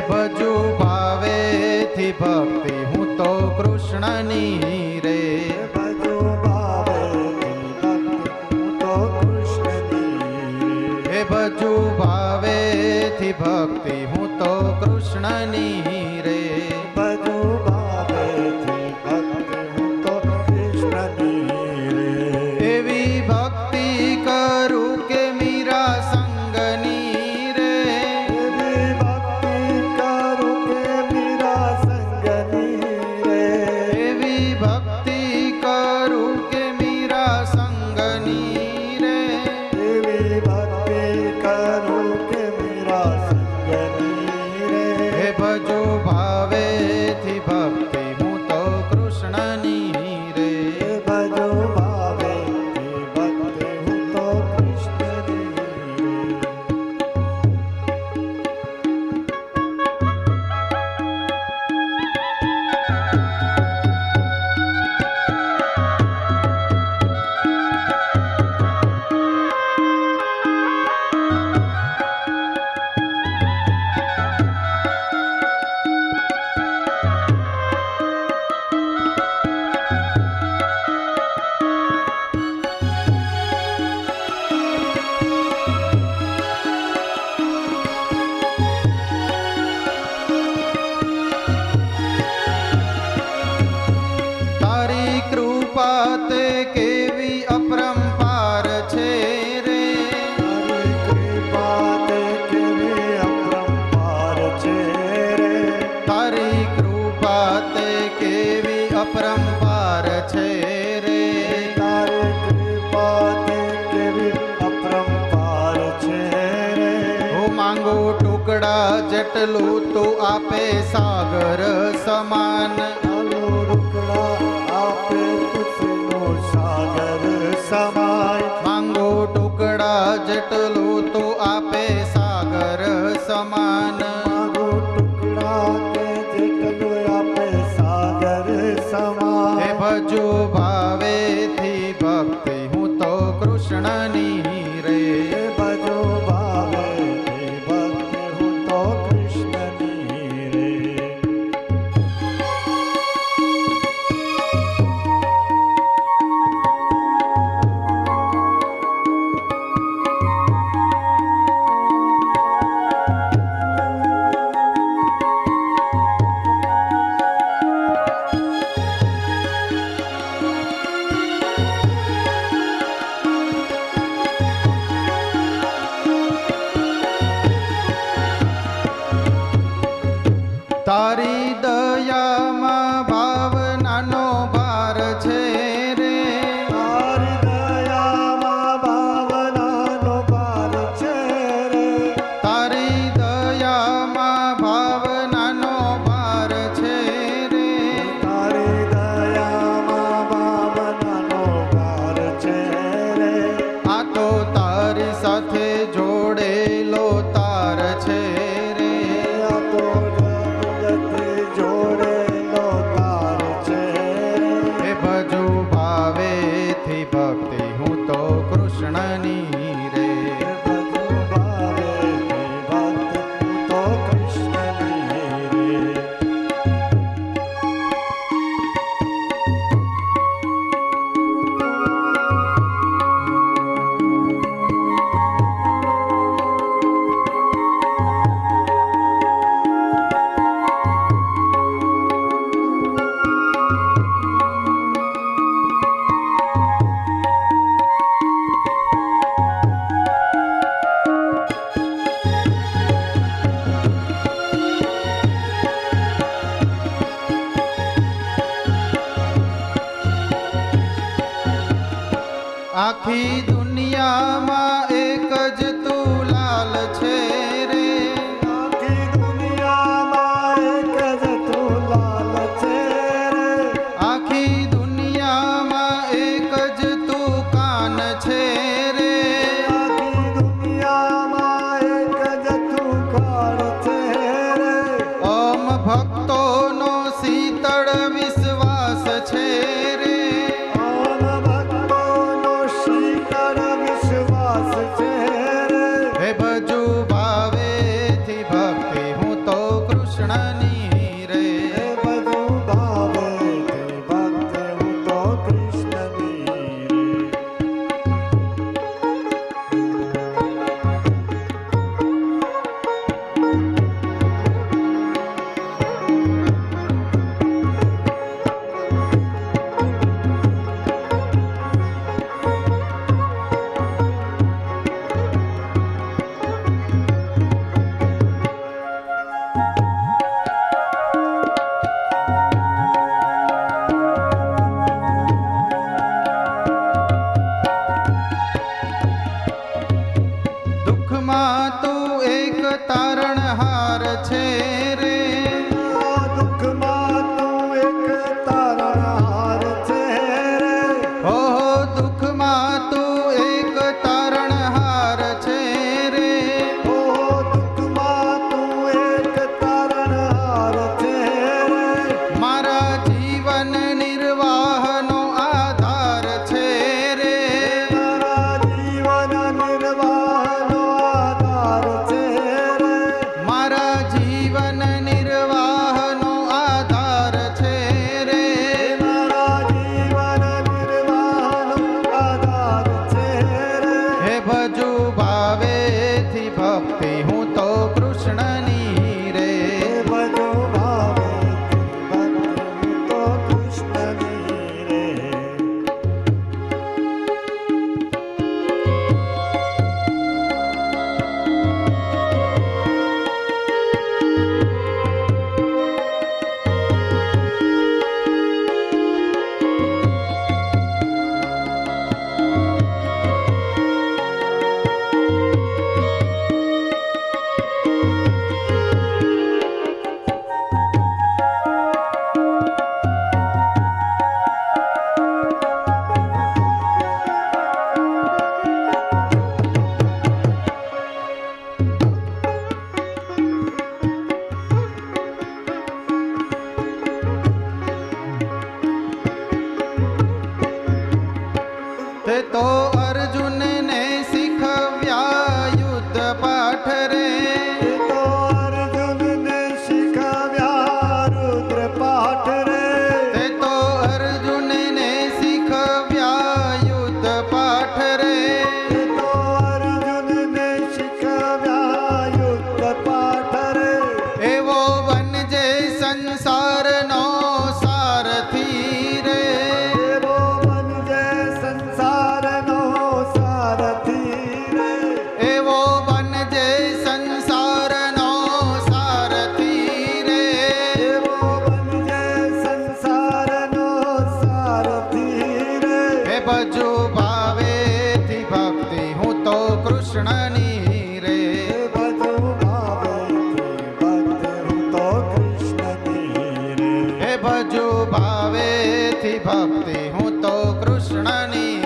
ભજુ ભાવેથી ભક્તિ હું તો કૃષ્ણની રે. ભજુ ભાવેથી ભક્તિ હું તો કૃષ્ણની. હે ભજુ ભાવેથી ભક્તિ હું તો કૃષ્ણની રે. ભજુ ભાવેથી ભક્તિ હું તો કૃષ્ણની રે. એવી ભક્તિ કરું કે મીરા સંગની રે. એવી ભક્તિ કરું કે મીરા સંગની રે. એવી ભક્તિ કરું કે મીરા સંગની રે. એવી ભક્તિ કરું કે મીરા સંગની રે. હે ભજો ભાવેથી ભક્તિ હું તો કૃષ્ણની રે. ભજો ભાવેથી ભક્તિ હું તો કૃષ્ણની રે. તારી કૃપા તે કેવી અપરંપાર છે રે. તારી કૃપા તે કેવી અપરંપાર છે રે. તારી કૃપા તે કેવી અપરંપાર છે રે. તારી કૃપા તે કેવી અપરંપાર છે રે. હું માંગુ ટુકડા જેટલું તું આપે સાગર સમાન. આલો રૂકડા આપે તુજનો સાગર સમાય. માંગુ ટુકડા જેટલું તું આપે સાગર સમાન. માગો ટુકડા કે જેટલો આપે સાગર સમાય. હે ભજુ ભાવેથી ભક્તિ હું તો કૃષ્ણની રે. હે ભજો ભાવેથી ભક્તિ હું તો કૃષ્ણની રે. તારી દયામાં ભાવનાનો ભાર છે રે. તારી દયામાં ભાવનાનો ભાર છે રે. તારી દયામાં ભાવનાનો ભાર છે રે. તારી દયામાં ભાવનાનો ભાર છે રે. આ તો તારી સાથે જોડેલો તાર છે રે. આ તો જગતથી જોડેલો તાર છે રે. હે ભજુ ભાવેથી ભક્તિ હું તો કૃષ્ણની રે. ભજો ભાવેથી ભક્તિ હું તો કૃષ્ણની રે. આખી દુનિયામાં એક જ તું લાલ છે રે. આખી દુનિયામાં એક જ તું લાલ છે રે. આખી દુનિયામાં એક જ તું કાન છે રે. આખી દુનિયામાં એક જ તું કાળ છે રે. ઓમ ભક્તોનો શીતળ વિશ્વાસ છે રે. ઓમ ભક્તોનો શીતળ વિશ્વાસ છે રે. હે ભજુ ભાવેથી ભક્તિ હું તો કૃષ્ણની રે. હે ભજુ ભાવેથી ભક્ત હું તો કૃષ્ણની રે. દુઃખમાં તું એક તારણહાર છે રે. દુઃખમાં તું એક તારણહાર છે રે. હો દુઃખમાં તું એક તારણહાર છે રે. ઓ દુઃખમાં તું એક તારણહાર છે રે. મારા જીવન નિર્વાહનો આધાર છે રે. મારા જીવન નિર્વાહનો આધાર છે રે. મારા જીવન નિર્વાહનો આધાર છે રે. મારા જીવન નિર્વાહનો આધાર છે રે. હે ભજુ ભાવેથી ભક્તિ હું તો કૃષ્ણની રે. હે ભજો ભાવેથી ભક્ત હું તો કૃષ્ણની રે. તે તો અર્જુનને શીખવ્યા યુદ્ધ પાઠ રે. એ તો અર્જુનને શીખવ્યા રુદ્ર પાઠ રે. તે તો અર્જુનને શીખવ્યા યુદ્ધ પાઠ રે. એ તો અર્જુનને શીખવ્યા યુદ્ધ પાઠ રે. એવો બનજે સંસારનો સારથી રે. એવો બનજે સંસારનો સારથી રે. એવો બનજે સંસારનો સારથી રે. એવો બનજે સંસારનો સારથી રે. હે ભજુ ભાવેથી ભક્તિ હું તો કૃષ્ણની રે. હે ભજો ભાવેથી ભક્ત હું તો કૃષ્ણની રે. હે ભજુ ભાવેથી ભક્તિ હું તો કૃષ્ણની